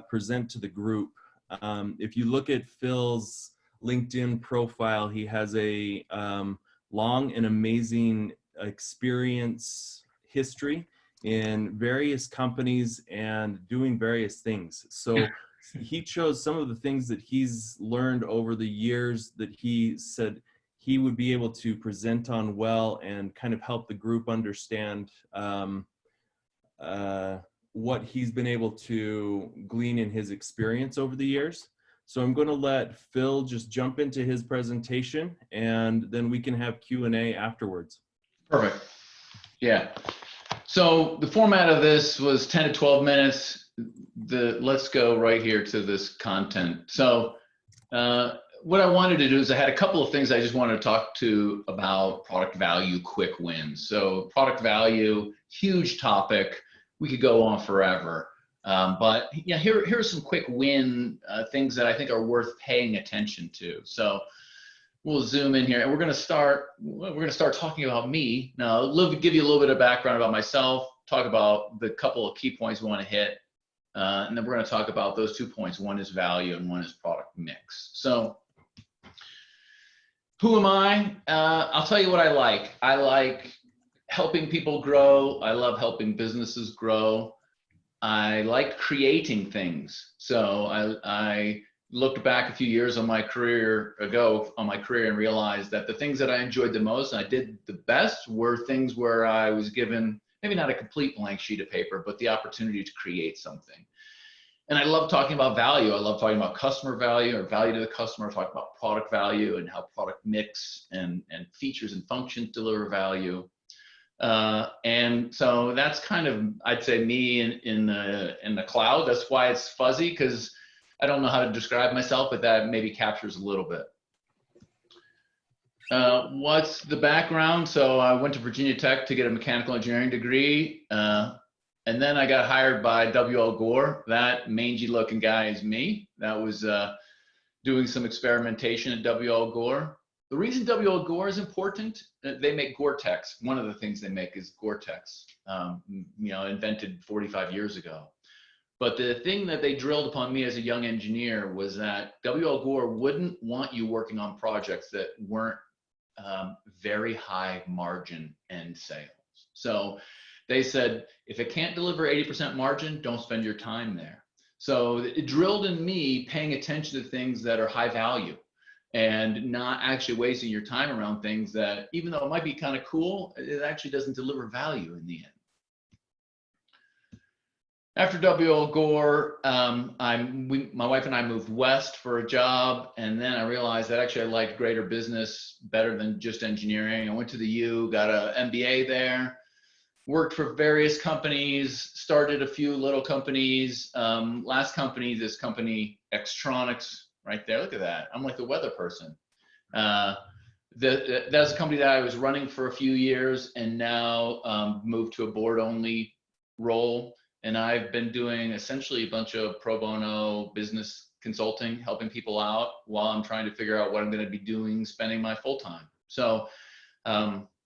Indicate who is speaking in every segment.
Speaker 1: present to the group. If you look at Phil's LinkedIn profile, he has a long and amazing experience history in various companies and doing various things. So he chose some of the things that he's learned over the years that he said he would be able to present on well and kind of help the group understand what he's been able to glean in his experience over the years. So I'm going to let Phil just jump into his presentation, and then we can have Q&A afterwards.
Speaker 2: Perfect. Yeah. So the format of this was 10 to 12 minutes. Let's go right here to this content. So what I wanted to do is I had a couple of things I just wanted to talk to about product value, quick wins. So product value, huge topic. We could go on forever. But yeah, here are some quick win things that I think are worth paying attention to. So we'll zoom in here, and we're going to start talking about me now. Give you a little bit of background about myself, talk about the couple of key points we want to hit, and then we're going to talk about those 2 points. One is value, and one is product mix. So who am I? I'll tell you what I like. I like helping people grow. I love helping businesses grow. I like creating things. So I looked back a few years on my career and realized that the things that I enjoyed the most and I did the best were things where I was given maybe not a complete blank sheet of paper, but the opportunity to create something. And I love talking about value. I love talking about customer value or value to the customer, talk about product value and how product mix and features and functions deliver value. And so that's kind of, I'd say, me in the cloud. That's why it's fuzzy, because I don't know how to describe myself, but that maybe captures a little bit. What's the background? So I went to Virginia Tech to get a mechanical engineering degree. And then I got hired by W.L. Gore. That mangy looking guy is me. That was doing some experimentation at W.L. Gore. The reason W.L. Gore is important, they make Gore-Tex. One of the things they make is Gore-Tex, invented 45 years ago. But the thing that they drilled upon me as a young engineer was that W.L. Gore wouldn't want you working on projects that weren't very high margin end sales. So they said, if it can't deliver 80% margin, don't spend your time there. So it drilled in me paying attention to things that are high value and not actually wasting your time around things that, even though it might be kind of cool, it actually doesn't deliver value in the end. After W.L. Gore, my wife and I moved west for a job, and then I realized that actually I liked greater business better than just engineering. I went to the U, got an MBA there, worked for various companies, started a few little companies. Last company, this company, Xtronics, right there, look at that. I'm like the weather person. That's a company that I was running for a few years and now moved to a board-only role. And I've been doing essentially a bunch of pro bono business consulting, helping people out while I'm trying to figure out what I'm going to be doing, spending my full time. So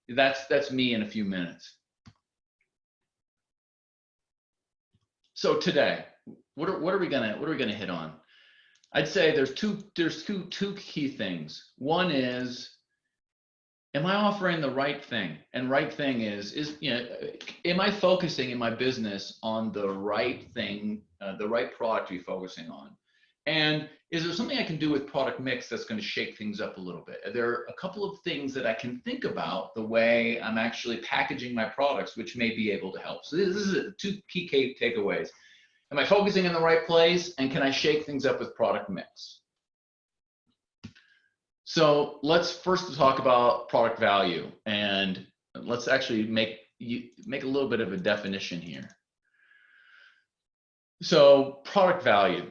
Speaker 2: that's me in a few minutes. So today, what are we gonna hit on? I'd say there's two key things. One is, am I offering the right thing? And right thing is am I focusing in my business on the right thing, the right product to be focusing on? And is there something I can do with product mix that's going to shake things up a little bit? There are a couple of things that I can think about the way I'm actually packaging my products, which may be able to help. So this is two key takeaways. Am I focusing in the right place? And can I shake things up with product mix? So let's first talk about product value, and let's actually make a little bit of a definition here. So product value,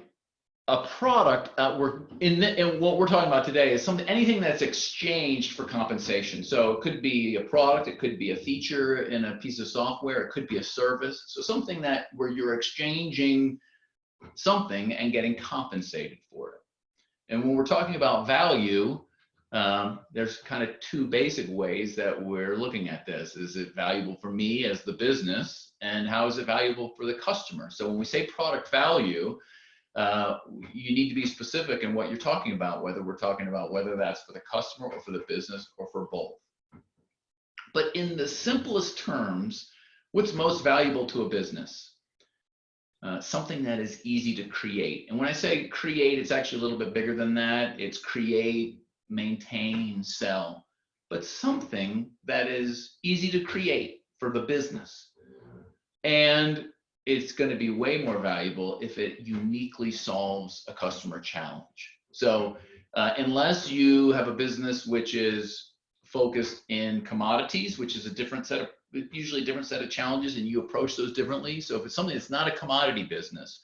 Speaker 2: a product what we're talking about today is anything that's exchanged for compensation. So it could be a product, it could be a feature in a piece of software, it could be a service. So something where you're exchanging something and getting compensated for it. And when we're talking about value, there's kind of two basic ways that we're looking at this. Is it valuable for me as the business, and how is it valuable for the customer? So when we say product value, you need to be specific in what you're talking about, whether we're talking about whether that's for the customer or for the business or for both. But in the simplest terms, what's most valuable to a business? Something that is easy to create. And when I say create, it's actually a little bit bigger than that. It's create, maintain, sell, but something that is easy to create for the business. And it's going to be way more valuable if it uniquely solves a customer challenge. So unless you have a business which is focused in commodities, which is a different set of, usually a different set of challenges, and you approach those differently. So if it's something that's not a commodity business,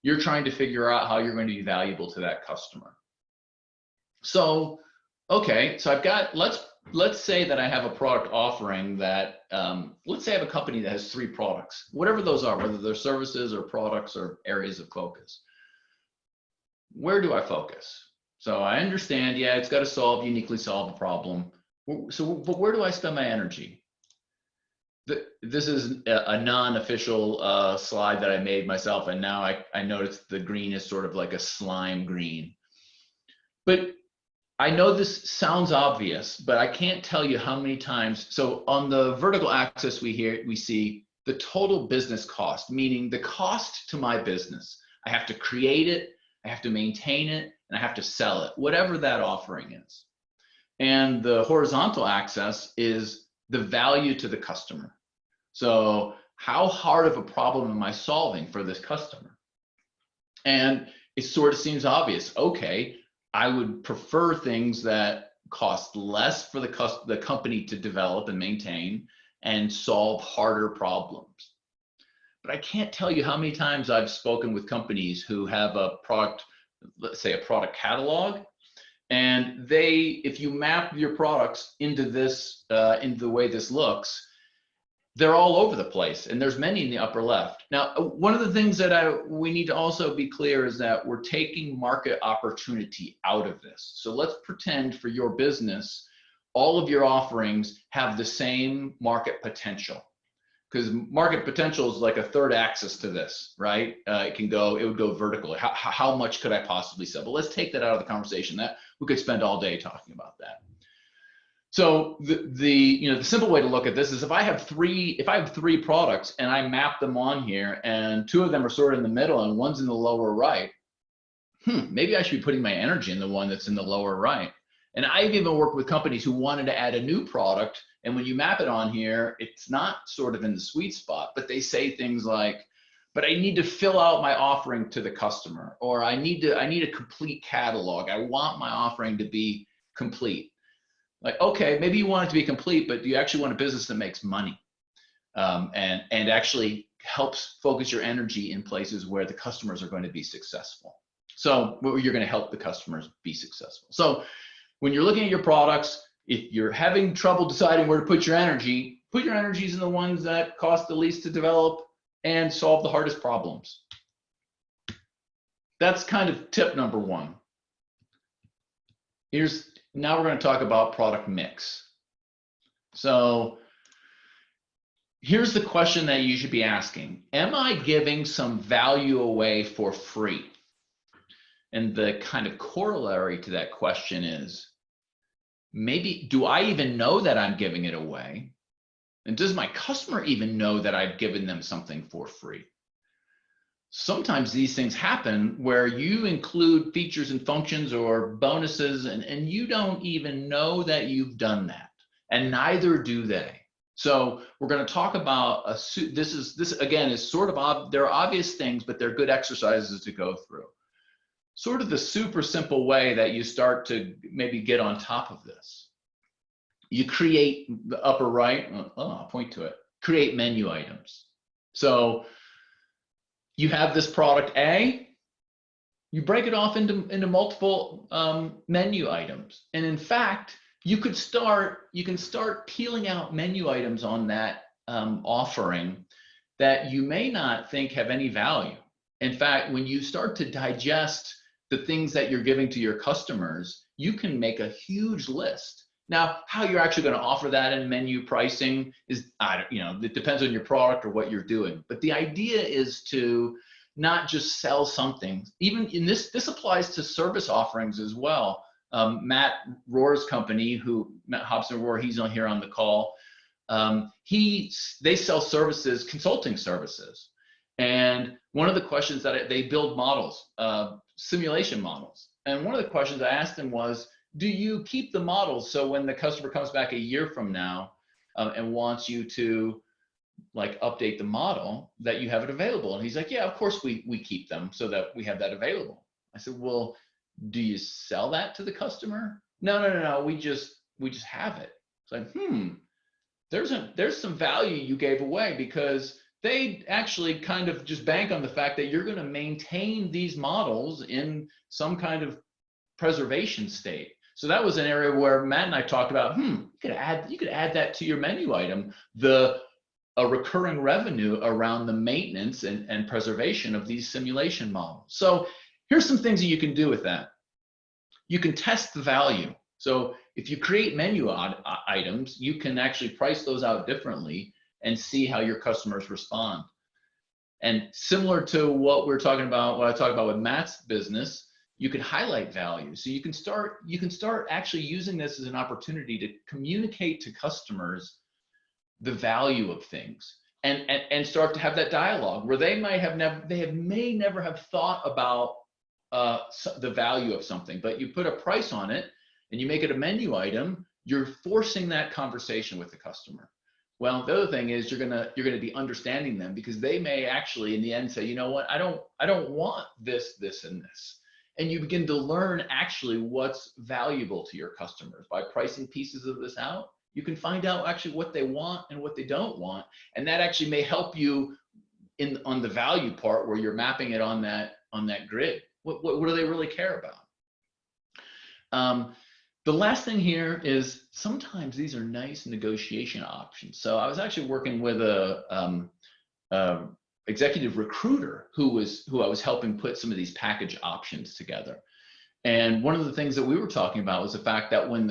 Speaker 2: you're trying to figure out how you're going to be valuable to that customer. So, okay, so I've got, let's say that I have a product offering that, let's say I have a company that has 3 products, whatever those are, whether they're services or products or areas of focus. Where do I focus? So I understand, yeah, it's got to uniquely solve a problem. So, but where do I spend my energy? This is a non-official slide that I made myself, and now I noticed the green is sort of like a slime green. But I know this sounds obvious, but I can't tell you how many times. So on the vertical axis, we see the total business cost, meaning the cost to my business. I have to create it, I have to maintain it, and I have to sell it, whatever that offering is. And the horizontal axis is the value to the customer. So how hard of a problem am I solving for this customer? And it sort of seems obvious. Okay, I would prefer things that cost less for the company to develop and maintain and solve harder problems. But I can't tell you how many times I've spoken with companies who have a product, let's say a product catalog, and if you map your products into this, into the way this looks, they're all over the place, and there's many in the upper left. Now, one of the things that we need to also be clear is that we're taking market opportunity out of this. So let's pretend for your business, all of your offerings have the same market potential, because market potential is like a third axis to this, right? It would go vertically. How much could I possibly sell? But let's take that out of the conversation. That we could spend all day talking about that. So the simple way to look at this is if I have three products and I map them on here, and 2 of them are sort of in the middle and one's in the lower right, maybe I should be putting my energy in the one that's in the lower right. And I've even worked with companies who wanted to add a new product, and when you map it on here, it's not sort of in the sweet spot, but they say things like, but I need to fill out my offering to the customer, or I need a complete catalog. I want my offering to be complete. Like, okay, maybe you want it to be complete, but you actually want a business that makes money, and actually helps focus your energy in places where the customers are going to be successful. So where you're going to help the customers be successful. So when you're looking at your products, if you're having trouble deciding where to put your energies in the ones that cost the least to develop and solve the hardest problems. That's kind of tip number 1. Now we're going to talk about product mix. So here's the question that you should be asking. Am I giving some value away for free? And the kind of corollary to that question is, maybe, do I even know that I'm giving it away? And does my customer even know that I've given them something for free? Sometimes these things happen where you include features and functions or bonuses, and you don't even know that you've done that, and neither do they. So we're going to talk about this again is sort of there are obvious things, but they're good exercises to go through. Sort of the super simple way that you start to maybe get on top of this. You create the upper right. I'll point to it. Create menu items. So you have this product A, you break it off into multiple menu items. And in fact, you can start peeling out menu items on that offering that you may not think have any value. In fact, when you start to digest the things that you're giving to your customers, you can make a huge list. Now, how you're actually going to offer that in menu pricing is, it depends on your product or what you're doing. But the idea is to not just sell something. Even in this applies to service offerings as well. Matt Rohr's company, Matt Hobson Rohr, he's on here on the call. They sell services, consulting services. And one of the questions that they build models, simulation models. And one of the questions I asked him was, do you keep the models so when the customer comes back a year from now and wants you to like update the model, that you have it available? And he's like, yeah, of course we keep them so that we have that available. I said, well, do you sell that to the customer? No, we just have it. It's like, there's some value you gave away, because they actually kind of just bank on the fact that you're going to maintain these models in some kind of preservation state. So that was an area where Matt and I talked about, you could add that to your menu item, a recurring revenue around the maintenance and preservation of these simulation models. So here's some things that you can do with that. You can test the value. So if you create menu items, you can actually price those out differently and see how your customers respond. And similar to what I talked about with Matt's business, you can highlight value. So you can start actually using this as an opportunity to communicate to customers the value of things, and start to have that dialogue where they may never have thought about the value of something, but you put a price on it and you make it a menu item, you're forcing that conversation with the customer. Well, the other thing is you're gonna be understanding them, because they may actually in the end say, you know what, I don't want this, and this. And you begin to learn actually what's valuable to your customers by pricing pieces of this out. You can find out actually what they want and what they don't want, and that actually may help you on the value part where you're mapping it on that grid. What do they really care about? The last thing here is sometimes these are nice negotiation options. So I was actually working with a executive recruiter who I was helping put some of these package options together. And one of the things that we were talking about was the fact that when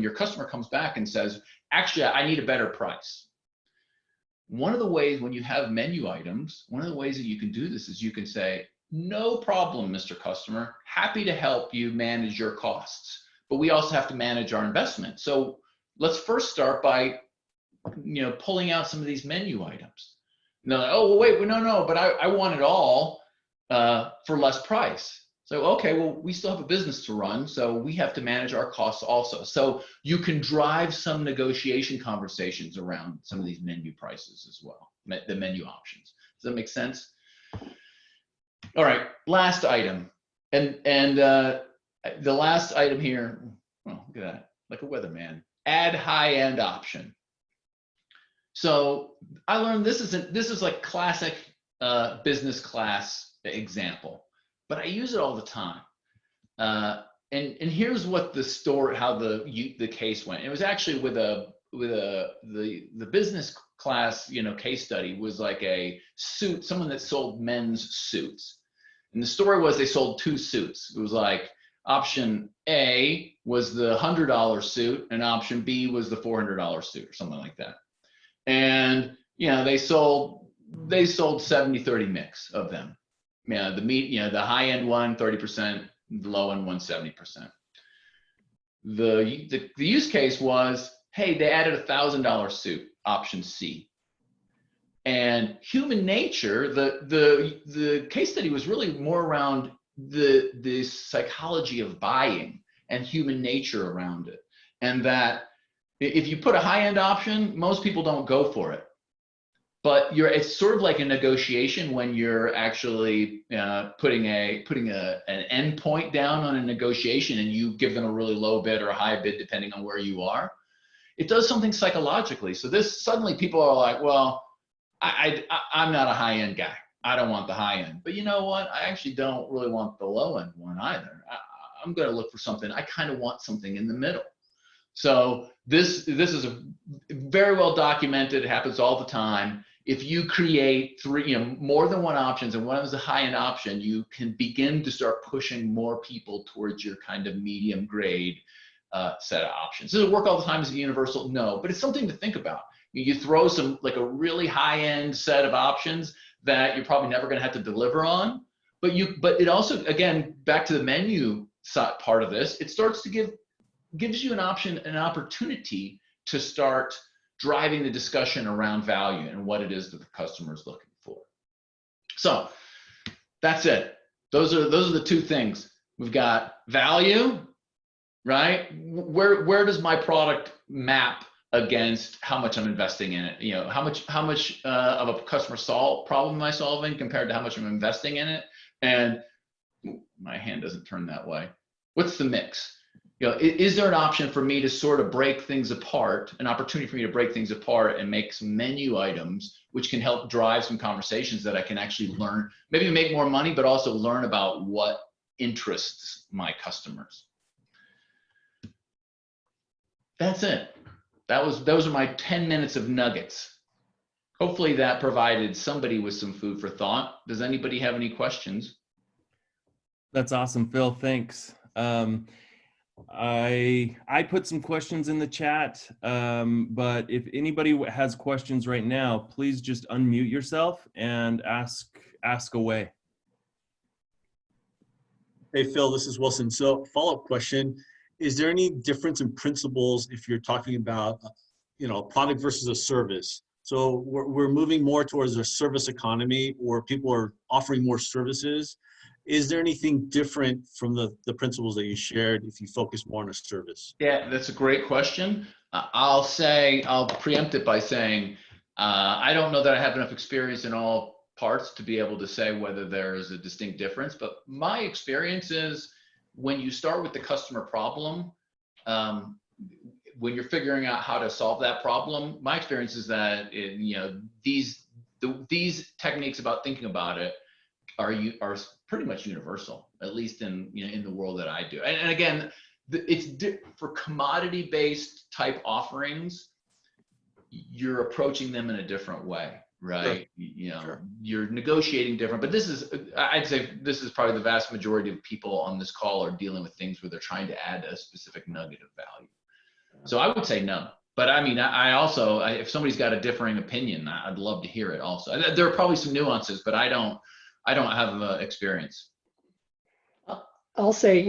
Speaker 2: your customer comes back and says, actually, I need a better price. One of the ways when you have menu items, one of the ways that you can do this is you can say, no problem, Mr. Customer, happy to help you manage your costs, but we also have to manage our investment. So let's first start by, pulling out some of these menu items. No, oh, well, wait, no, but I want it all for less price. So, okay, well, we still have a business to run, so we have to manage our costs also. So you can drive some negotiation conversations around some of these menu prices as well, the menu options. Does that make sense? All right, last item. And the last item here, oh, look at that, like a weatherman. Add high-end option. So I learned this is like classic business class example, but I use it all the time. And here's what how the case went. It was actually with the business class, case study was like a suit, someone that sold men's suits. And the story was they sold two suits. It was like option A was the $100 suit and option B was the $400 suit or something like that. And they sold 70-30 mix of them. The high end one 30%, the low end one 70%. The use case was, hey, they added a $1,000 suit, option C. And human nature, the case study was really more around the psychology of buying and human nature around it. And that if you put a high-end option, most people don't go for it. But it's sort of like a negotiation when you're actually putting an end point down on a negotiation and you give them a really low bid or a high bid depending on where you are. It does something psychologically. So suddenly people are like, well, I'm not a high-end guy. I don't want the high end. But you know what? I actually don't really want the low-end one either. I'm going to look for something. I kind of want something in the middle. So this is a very well documented. It happens all the time. If you create three, more than one options, and one of them is a high-end option, you can begin to start pushing more people towards your kind of medium grade set of options. Does it work all the time? Is it universal? No, but it's something to think about. You throw some, like a really high-end set of options that you're probably never going to have to deliver on, but it also, again, back to the menu part of this, it starts to gives you an opportunity to start driving the discussion around value and what it is that the customer is looking for. So that's it. Those are the two things. We've got value, right? Where does my product map against how much I'm investing in it? How much of a customer problem am I solving compared to how much I'm investing in it? And my hand doesn't turn that way. What's the mix? Is there an option for me to sort of break things apart, an opportunity for me to break things apart and make some menu items, which can help drive some conversations that I can actually learn, maybe make more money, but also learn about what interests my customers. That's it. Those are my 10 minutes of nuggets. Hopefully that provided somebody with some food for thought. Does anybody have any questions?
Speaker 1: That's awesome, Phil. Thanks. I put some questions in the chat, but if anybody has questions right now, please just unmute yourself and ask away.
Speaker 3: Hey, Phil, this is Wilson. So follow-up question, is there any difference in principles if you're talking about, a product versus a service? So we're moving more towards a service economy, or people are offering more services. Is there anything different from the principles that you shared if you focus more on a service?
Speaker 2: Yeah, that's a great question. I'll preempt it by saying, I don't know that I have enough experience in all parts to be able to say whether there is a distinct difference, but my experience is when you start with the customer problem, when you're figuring out how to solve that problem, my experience is that these techniques about thinking about it are pretty much universal, at least in the world that I do. And again, it's for commodity-based type offerings, you're approaching them in a different way, right? Sure.
Speaker 3: Sure.
Speaker 2: You're negotiating different, but I'd say this is probably the vast majority of people on this call are dealing with things where they're trying to add a specific nugget of value. So I would say no. But I mean, I also, if somebody's got a differing opinion, I'd love to hear it also. There are probably some nuances, but I don't have experience.
Speaker 4: I'll say,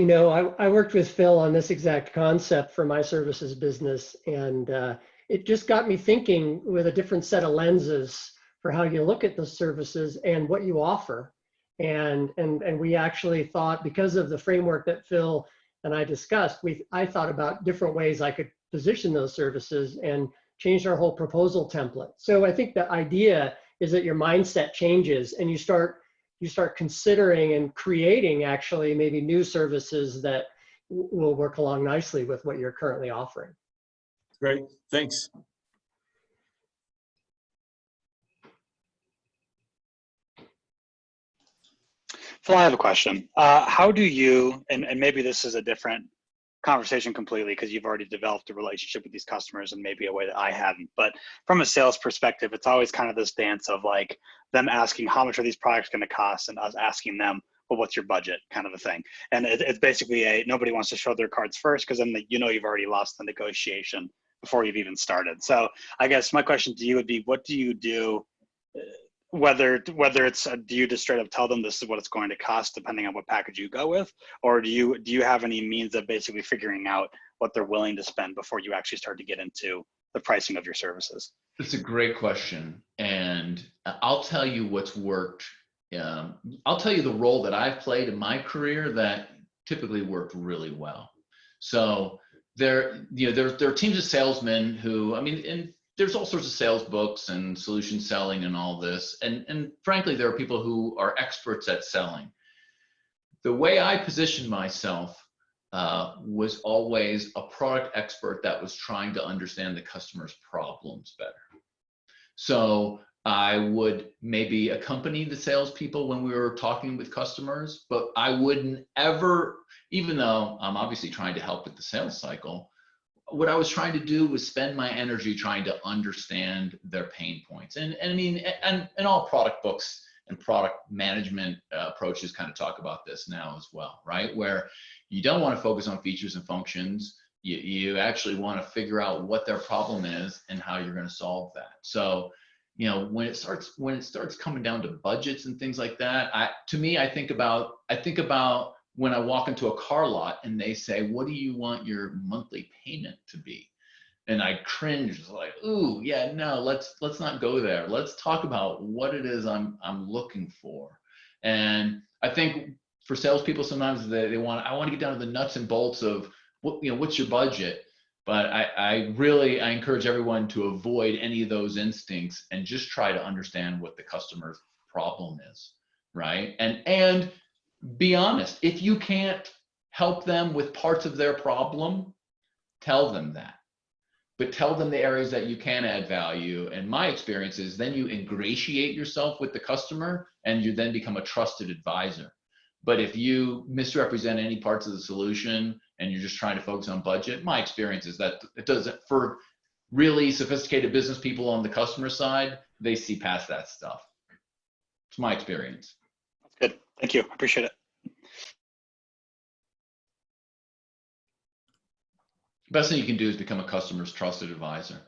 Speaker 4: I worked with Phil on this exact concept for my services business, and it just got me thinking with a different set of lenses for how you look at the services and what you offer. And we actually thought, because of the framework that Phil and I discussed, I thought about different ways I could position those services and changed our whole proposal template. So I think the idea is that your mindset changes and you start considering and creating actually maybe new services that will work along nicely with what you're currently offering.
Speaker 3: Great, thanks.
Speaker 5: Phil, I have a question. How do you, and maybe this is a different conversation completely because you've already developed a relationship with these customers in maybe a way that I haven't, but from a sales perspective, it's always kind of this dance of like them asking how much are these products going to cost and us asking them, well, what's your budget, kind of a thing. And it's basically nobody wants to show their cards first because then you've already lost the negotiation before you've even started. So I guess my question to you would be, what do you do? Whether it's do you just straight up tell them this is what it's going to cost depending on what package you go with, or do you have any means of basically figuring out what they're willing to spend before you actually start to get into the pricing of your services?
Speaker 2: It's a great question, and I'll tell you what's worked. I'll tell you the role that I've played in my career that typically worked really well. So there are teams of salesmen who, and there's all sorts of sales books and solution selling and all this. And frankly, there are people who are experts at selling. The way I positioned myself was always a product expert that was trying to understand the customer's problems better. So I would maybe accompany the salespeople when we were talking with customers, but I wouldn't ever, even though I'm obviously trying to help with the sales cycle, what I was trying to do was spend my energy trying to understand their pain points. And I mean, and all product books and product management approaches kind of talk about this now as well, right? Where you don't want to focus on features and functions. You actually want to figure out what their problem is and how you're going to solve that. So, you know, when it starts coming down to budgets and things like that, I think about when I walk into a car lot and they say, what do you want your monthly payment to be? And I cringe, like, ooh, yeah, no, let's not go there. Let's talk about what it is I'm looking for. And I think for salespeople, sometimes I want to get down to the nuts and bolts of what's your budget. But I encourage everyone to avoid any of those instincts and just try to understand what the customer's problem is, right? And be honest. If you can't help them with parts of their problem, tell them that. But tell them the areas that you can add value. And my experience is then you ingratiate yourself with the customer and you then become a trusted advisor. But if you misrepresent any parts of the solution and you're just trying to focus on budget, my experience is that it doesn't, for really sophisticated business people on the customer side, they see past that stuff. It's my experience.
Speaker 5: That's good. Thank you. I appreciate it.
Speaker 2: Best thing you can do is become a customer's trusted advisor.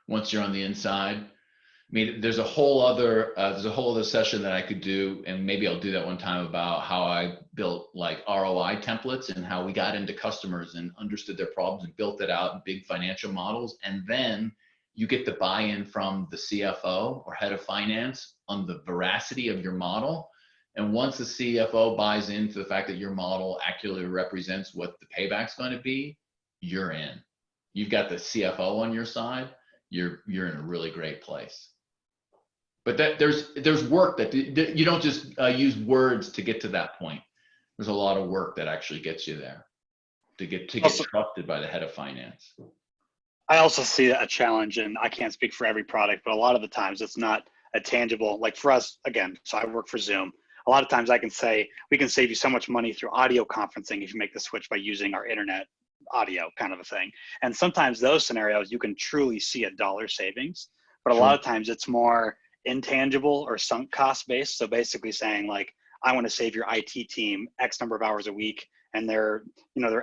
Speaker 2: Once you're on the inside, I mean, there's a whole other session that I could do, and maybe I'll do that one time, about how I built like ROI templates and how we got into customers and understood their problems and built it out in big financial models. And then you get the buy-in from the CFO or head of finance on the veracity of your model. And once the CFO buys into the fact that your model accurately represents what the payback's going to be, you're in. You've got the CFO on your side. You're in a really great place. But there's work that you don't just use words to get to that point. There's a lot of work that actually gets you there to get trusted by the head of finance.
Speaker 5: I also see a challenge, and I can't speak for every product, but a lot of the times it's not a tangible, like for us, again, so I work for Zoom. A lot of times I can say, we can save you so much money through audio conferencing if you make the switch by using our internet audio kind of a thing. And sometimes those scenarios, you can truly see a dollar savings, but a lot of times it's more intangible or sunk cost based. So basically saying like, I want to save your IT team X number of hours a week, and their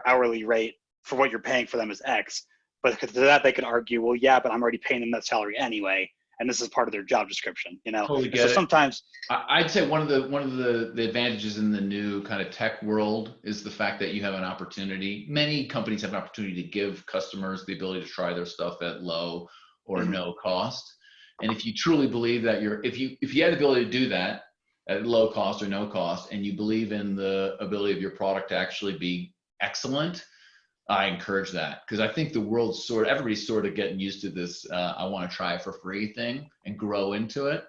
Speaker 5: hourly rate for what you're paying for them is X. But to that they could argue, well, yeah, but I'm already paying them that salary anyway, and this is part of their job description,
Speaker 2: Totally get
Speaker 5: so
Speaker 2: it.
Speaker 5: Sometimes
Speaker 2: I'd say one of the advantages in the new kind of tech world is the fact that you have an opportunity. Many companies have an opportunity to give customers the ability to try their stuff at low or no cost. And if you truly believe that if you had the ability to do that at low cost or no cost, and you believe in the ability of your product to actually be excellent, I encourage that, because I think the world's everybody's sort of getting used to this I want to try it for free thing and grow into it.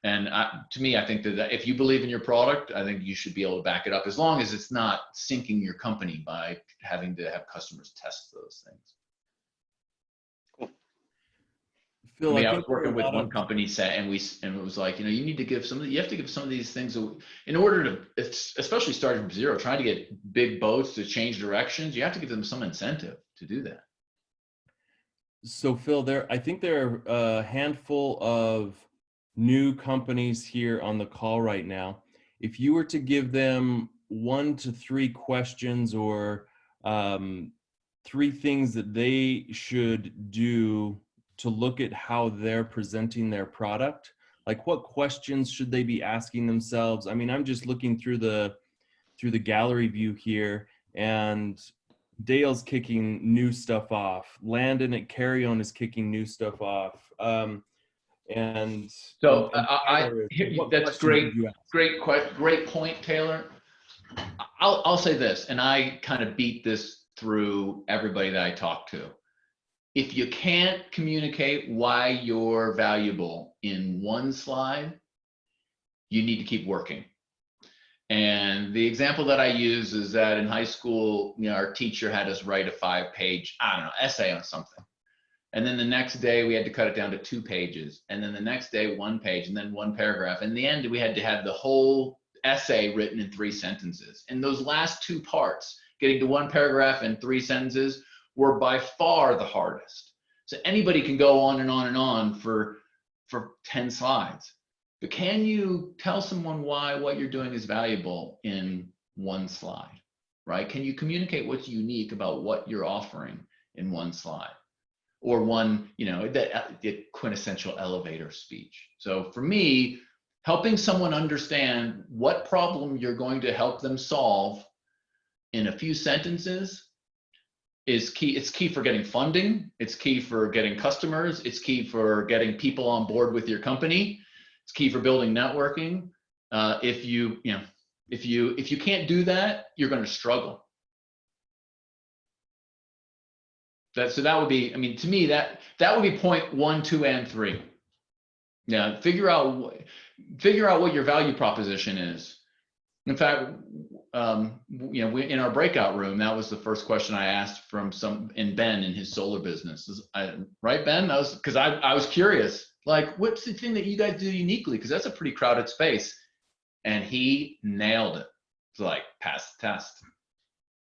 Speaker 2: And to me, I think that if you believe in your product, I think you should be able to back it up, as long as it's not sinking your company by having to have customers test those things.
Speaker 1: Phil,
Speaker 2: I was working with one company and it was like, you have to give some of these things in order to, especially starting from zero, trying to get big boats to change directions. You have to give them some incentive to do that.
Speaker 1: So Phil, I think there are a handful of new companies here on the call right now. If you were to give them 1 to 3 questions or 3 things that they should do to look at how they're presenting their product, like what questions should they be asking themselves? I mean, I'm just looking through the gallery view here, and Dale's kicking new stuff off. Landon at Carry-On is kicking new stuff off. And
Speaker 2: so
Speaker 1: and
Speaker 2: that's great. Great point, Taylor. I'll say this, and I kind of beat this through everybody that I talk to. If you can't communicate why you're valuable in one slide, you need to keep working. And the example that I use is that in high school, our teacher had us write a 5-page, essay on something. And then the next day we had to cut it down to 2 pages. And then the next day, 1 page, and then 1 paragraph. In the end, we had to have the whole essay written in 3 sentences. And those last 2 parts, getting to 1 paragraph and 3 sentences, were by far the hardest. So anybody can go on and on and on for 10 slides. But can you tell someone why what you're doing is valuable in one slide, right? Can you communicate what's unique about what you're offering in one slide? Or one, the quintessential elevator speech. So for me, helping someone understand what problem you're going to help them solve in a few sentences is key. It's key for getting funding. It's key for getting customers. It's key for getting people on board with your company. It's key for building networking. If you can't do that, you're going to struggle. So that would be, to me, that would be point 1, 2, and 3. Yeah, figure out what your value proposition is. In fact, in our breakout room, that was the first question I asked from Ben in his solar business. Right, Ben? Because I was curious, like, what's the thing that you guys do uniquely? Because that's a pretty crowded space. And he nailed it. It's like, pass the test.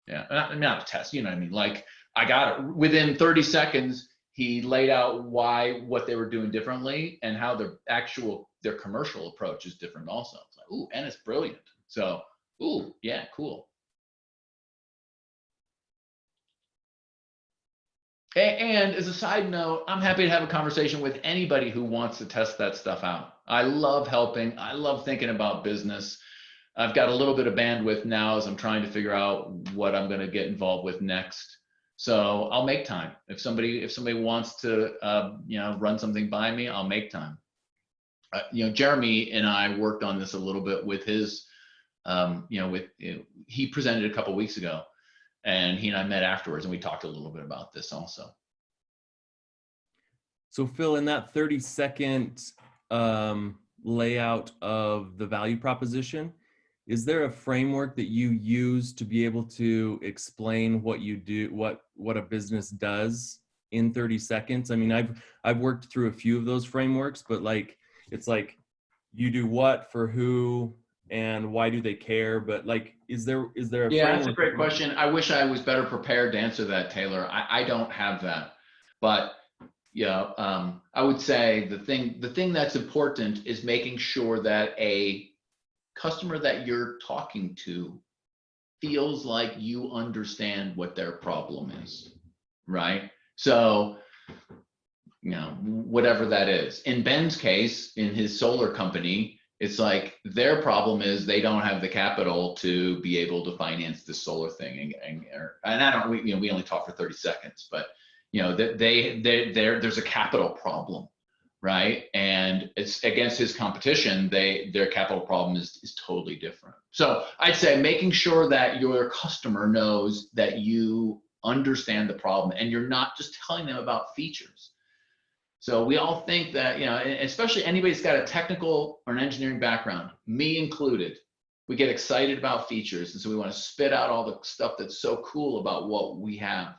Speaker 2: Yeah, not a test, you know what I mean? Like, I got it. Within 30 seconds, he laid out what they were doing differently and how their commercial approach is different also. It's like, ooh, and it's brilliant. So, ooh, yeah, cool. And as a side note, I'm happy to have a conversation with anybody who wants to test that stuff out. I love helping. I love thinking about business. I've got a little bit of bandwidth now as I'm trying to figure out what I'm going to get involved with next. So I'll make time. If somebody wants to, run something by me, I'll make time. Jeremy and I worked on this a little bit with his, he presented a couple weeks ago, and he and I met afterwards, and we talked a little bit about this also.
Speaker 1: So Phil, in that 30-second layout of the value proposition, is there a framework that you use to be able to explain what you do, what a business does in 30 seconds? I mean, I've worked through a few of those frameworks, but it's like you do what for who and why do they care? But is there a framework?
Speaker 2: That's a great question. I wish I was better prepared to answer that, Taylor. I don't have that, but I would say the thing that's important is making sure that a customer that you're talking to feels like you understand what their problem is, right? So, whatever that is. In Ben's case, in his solar company, it's like their problem is they don't have the capital to be able to finance this solar thing. And we only talk for 30 seconds, but there's a capital problem. Right, and it's against his competition. Their capital problem is totally different. So I'd say making sure that your customer knows that you understand the problem and you're not just telling them about features. So we all think that, especially anybody's got a technical or an engineering background, me included, we get excited about features, and so we want to spit out all the stuff that's so cool about what we have.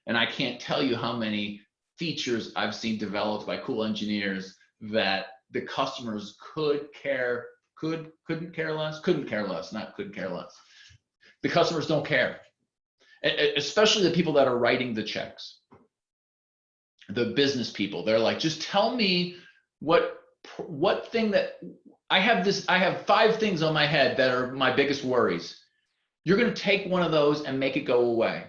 Speaker 2: And I can't tell you how many features I've seen developed by cool engineers that the customers couldn't care less. The customers don't care, especially the people that are writing the checks, the business people. They're like, just tell me what thing that I have 5 things on my head that are my biggest worries. You're going to take one of those and make it go away.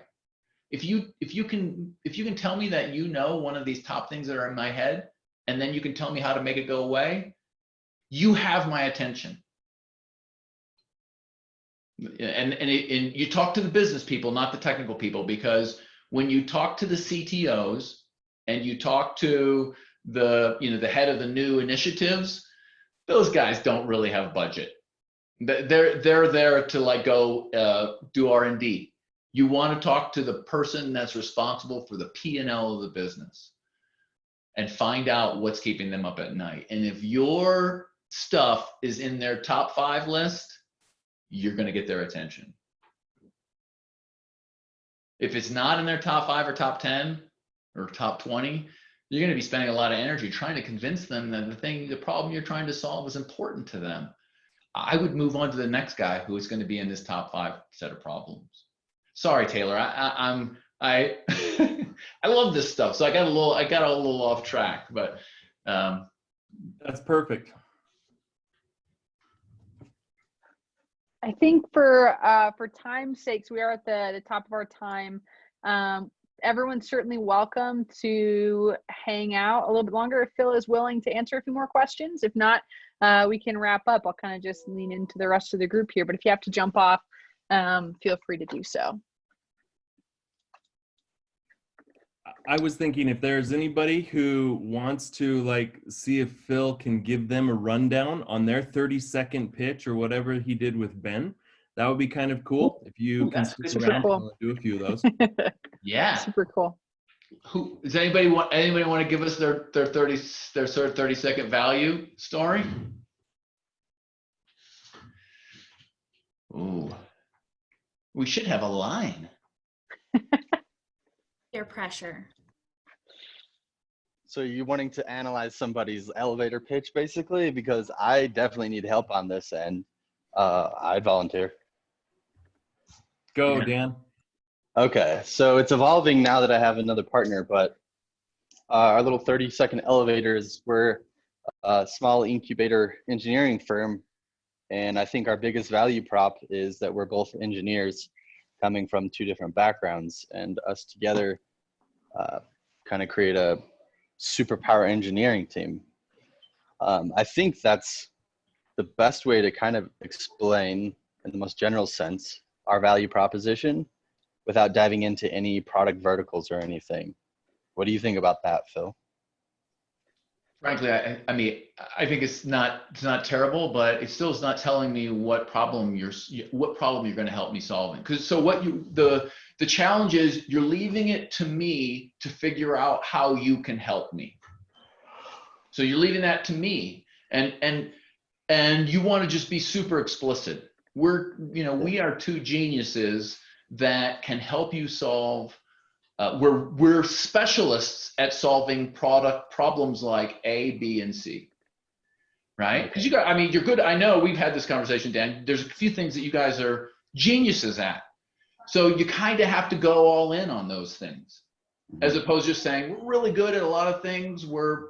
Speaker 2: If you can tell me that one of these top things that are in my head, and then you can tell me how to make it go away, you have my attention. And you talk to the business people, not the technical people, because when you talk to the CTOs and you talk to the head of the new initiatives, those guys don't really have budget. They're there to go do R&D. You want to talk to the person that's responsible for the P&L of the business and find out what's keeping them up at night. And if your stuff is in their top 5 list, you're going to get their attention. If it's not in their top 5 or top 10 or top 20, you're going to be spending a lot of energy trying to convince them that the problem you're trying to solve is important to them. I would move on to the next guy who is going to be in this top 5 set of problems. Sorry, Taylor, I I love this stuff. So I got a little off track, but
Speaker 1: That's perfect.
Speaker 6: I think for time's sakes, we are at the top of our time. Everyone's certainly welcome to hang out a little bit longer if Phil is willing to answer a few more questions. If not, we can wrap up. I'll kind of just lean into the rest of the group here, but if you have to jump off, feel free to do so.
Speaker 1: I was thinking if there's anybody who wants to like see if Phil can give them a rundown on their 30-second pitch or whatever he did with Ben, that would be kind of cool. If you can
Speaker 2: That's
Speaker 1: stick
Speaker 2: super
Speaker 1: around,
Speaker 6: cool.
Speaker 1: I'll do a few of those.
Speaker 2: yeah.
Speaker 6: Super cool.
Speaker 2: Who does anybody want to give us their sort of 30-second value story? Ooh. We should have a line.
Speaker 7: Peer pressure.
Speaker 8: So you wanting to analyze somebody's elevator pitch basically? Because I definitely need help on this and I'd volunteer.
Speaker 1: Go,
Speaker 2: Yeah.
Speaker 1: Dan.
Speaker 8: Okay, so it's evolving now that I have another partner, but our little 30-second elevators, we're a small incubator engineering firm. And I think our biggest value prop is that we're both engineers coming from two different backgrounds, and us together kind of create a superpower engineering team. I think that's the best way to kind of explain in the most general sense our value proposition without diving into any product verticals or anything. What do you think about that, Phil?
Speaker 2: Frankly, I mean, I think it's not terrible, but it still is not telling me what problem you're going to help me solving. Because so what the challenge is, you're leaving it to me to figure out how you can help me. So you're leaving that to me, and you want to just be super explicit. We are two geniuses that can help you solve. We're specialists at solving product problems like A, B, and C, right? Because you're good. I know we've had this conversation, Dan. There's a few things that you guys are geniuses at. So you kind of have to go all in on those things, as opposed to just saying, we're really good at a lot of things. We're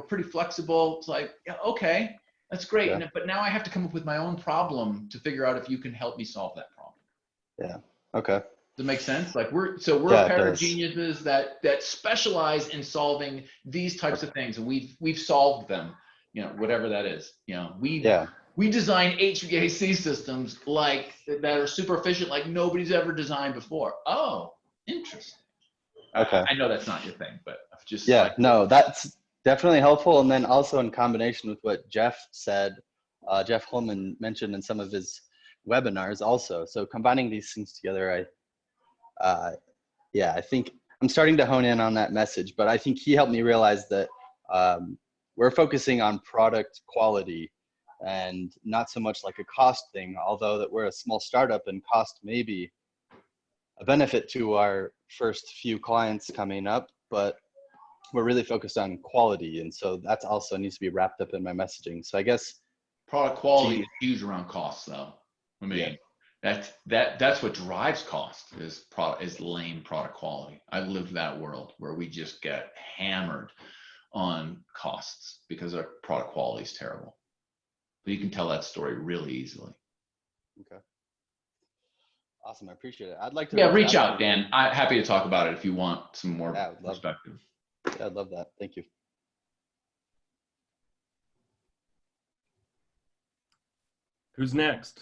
Speaker 2: pretty flexible. It's like, yeah, okay, that's great.
Speaker 8: Yeah.
Speaker 2: But now I have to come up with my own problem to figure out if you can help me solve that problem.
Speaker 8: Yeah, okay.
Speaker 2: Does that make sense? Like we're
Speaker 8: Yeah,
Speaker 2: a pair of
Speaker 8: does.
Speaker 2: geniuses that specialize in solving these types of things, and we've solved them. Whatever that is. We design HVAC systems that are super efficient, like nobody's ever designed before. Oh, interesting.
Speaker 8: Okay.
Speaker 2: I know that's not your thing, but just
Speaker 8: no, that's definitely helpful. And then also in combination with what Jeff said, Jeff Holman mentioned in some of his webinars also. So combining these things together, I think I'm starting to hone in on that message, but I think he helped me realize that we're focusing on product quality and not so much like a cost thing, although that we're a small startup and cost may be a benefit to our first few clients coming up, but we're really focused on quality. And so that also needs to be wrapped up in my messaging. So I guess
Speaker 2: product quality is huge around costs, though. I mean, that's what drives cost is lame product quality. I lived that world where we just get hammered on costs because our product quality is terrible. But you can tell that story really easily.
Speaker 8: Okay. Awesome. I appreciate it. I'd like to
Speaker 2: reach out, Dan. I'm happy to talk about it if you want some more perspective.
Speaker 8: Yeah, I'd love that. Thank you.
Speaker 1: Who's next?